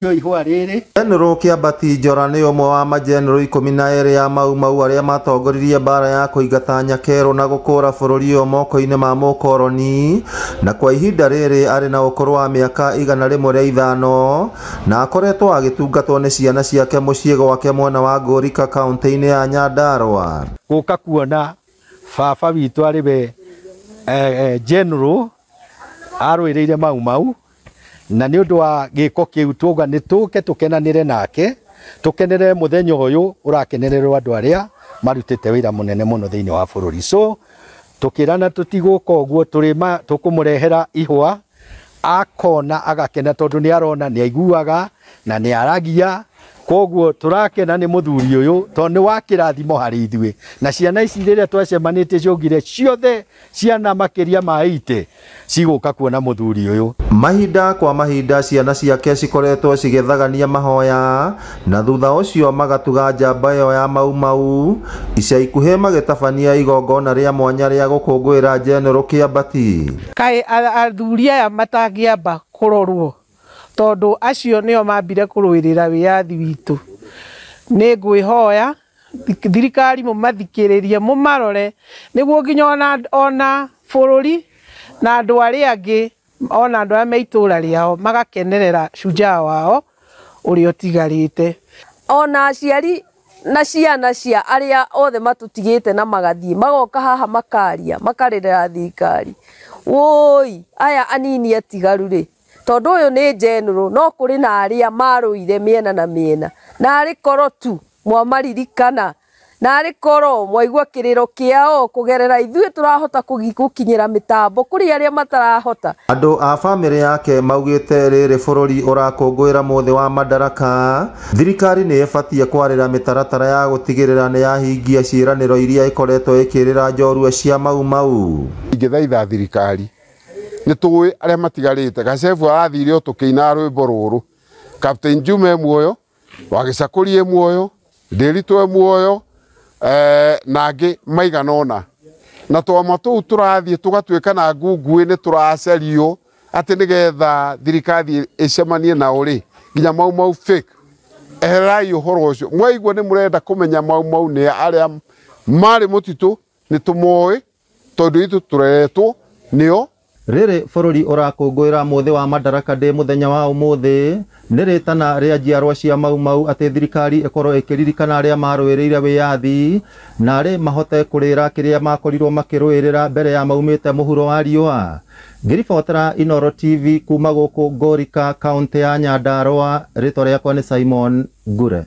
General Kiambati Njora nĩ ũmwe wa majenerali 12 ya Mau Mau arĩa matongoririe mbara ya kũingata Nyakero na gũkũũra bũrũri ũyũ moko-inĩ ma mũkoroni, na kwa ihinda rĩrĩ arĩ na ũkũrũ wa mĩaka 105 na akoretwo agĩtungatwo nĩ ciana ciake mũciĩ gwake mwena wa Ngũrika kaunti-inĩ ya Nyandarua. Gũka kuona baba witũ arĩ we general arũĩrĩire Mau Mau, na nĩ ũndũ wa gĩko kĩu tuoga nĩ tũke tũkenanĩre nake, tũkenere mũthenya ũyũ ũrakenererwo andũ arĩa marutĩte wĩra mũnene mũno thĩinĩ wa bũrũri. So tũkĩrana tũtigũka ũguo tũkũmũrehera ihũa akona agakena tondũ nĩ arona nĩ aiguaga na nĩ aragia, koguo tũrakena nĩ mũthuri ũyũ tondũ nĩ wa kĩrathimo harĩ ithuĩ, na ciana ici rĩrĩa twacemanĩtie ciongire ciothe ciana makĩria ma 80 cigũka kuona mũthuri ũyũ. Mahinda kwa mahinda ciana ciake cikoretwo cigĩthagania mahoya, na thutha ũcio magatuga njamba ĩyo ya Mau Mau, ica ikuhĩ magĩtabania igongona rĩa mwanya rĩa gũkũngũĩra General Kiambati. Kaĩ athuri aya matangĩamba kũrorwo tondũ acio nĩo mambire kũrũĩrĩra wĩyathi witũ. Nĩ ngwĩhoya thirikari mũmathikĩrĩrie mũmarore nĩguo nginya ona bũrũri na andũ arĩa angĩ ona andũ arĩa me itũũra rĩao magakenerera shujaa wao ũrĩa ũtigarĩte. Ona aciari na ciana cia arĩa othe matũtigĩte na magathiĩ magoka haha makaria makarĩrĩra thirikari. Woi aya anini atigaru rĩ, tondũ ũyũ nĩ general no kũrĩ na arĩa marũire mĩena na mĩena, na arĩ koro tu mwamaririkana, na arĩ koro mwaigua kĩrĩro kĩao kũgerera ithuĩ tũrahota gũkinyĩra mĩtambo kũrĩ arĩa matarahota. Andũ a bamĩrĩ yake maugĩte rĩrĩ bũrũri ũrakũngũĩra mũthĩ wa Madaraka, thirikari nĩ ĩbatiĩ kwarĩra mĩtaratara ya gũtigĩrĩra nĩ yahingia ciĩranĩro iria ĩkoretwo ĩkĩrĩra njorua cia Mau Mau. Ingĩthaitha thirikari nĩ tũĩ arĩa matigarĩte, Gacebu arathire o tũkĩina rwĩmbo rũrũ, Captain Juma muoyo, Wagĩcakũri muoyo, Ndĩritũ muoyo, na angĩ maigana ũna, na twama tũu tũrathiĩ tũgatuĩka na ngunguĩ nĩ tũracario atĩ nĩgetha thirikari ĩcemanie na ũrĩ nginya Mau Mau fake. Eherai ũhoro ũcio, mwaigua nĩ mũrenda kũmenya Mau Mau nĩ arĩa marĩ mũtitũ nĩ tũmoĩ tondũ itũ tũretwo nĩo. Rĩrĩ bũrũri ũrakũngũĩra mũthĩ wa Madaraka Day mũthenya wa ũmũthĩ, nĩ rĩtana rĩa njiarwa cia Mau Mau atĩ thirikari ĩkorwo ĩkĩririkana arĩa marũĩrĩire wĩyathi na arĩ mahote kũrĩra kĩrĩa makorirwo makĩrũĩrĩra mbere ya maumĩte mũhuro wa riũa. Ngĩribotera Inooro TV kuma gũkũ Ngũrika kaunti ya Nyandarua, rĩtwa rĩakwa nĩ Simon Ngure.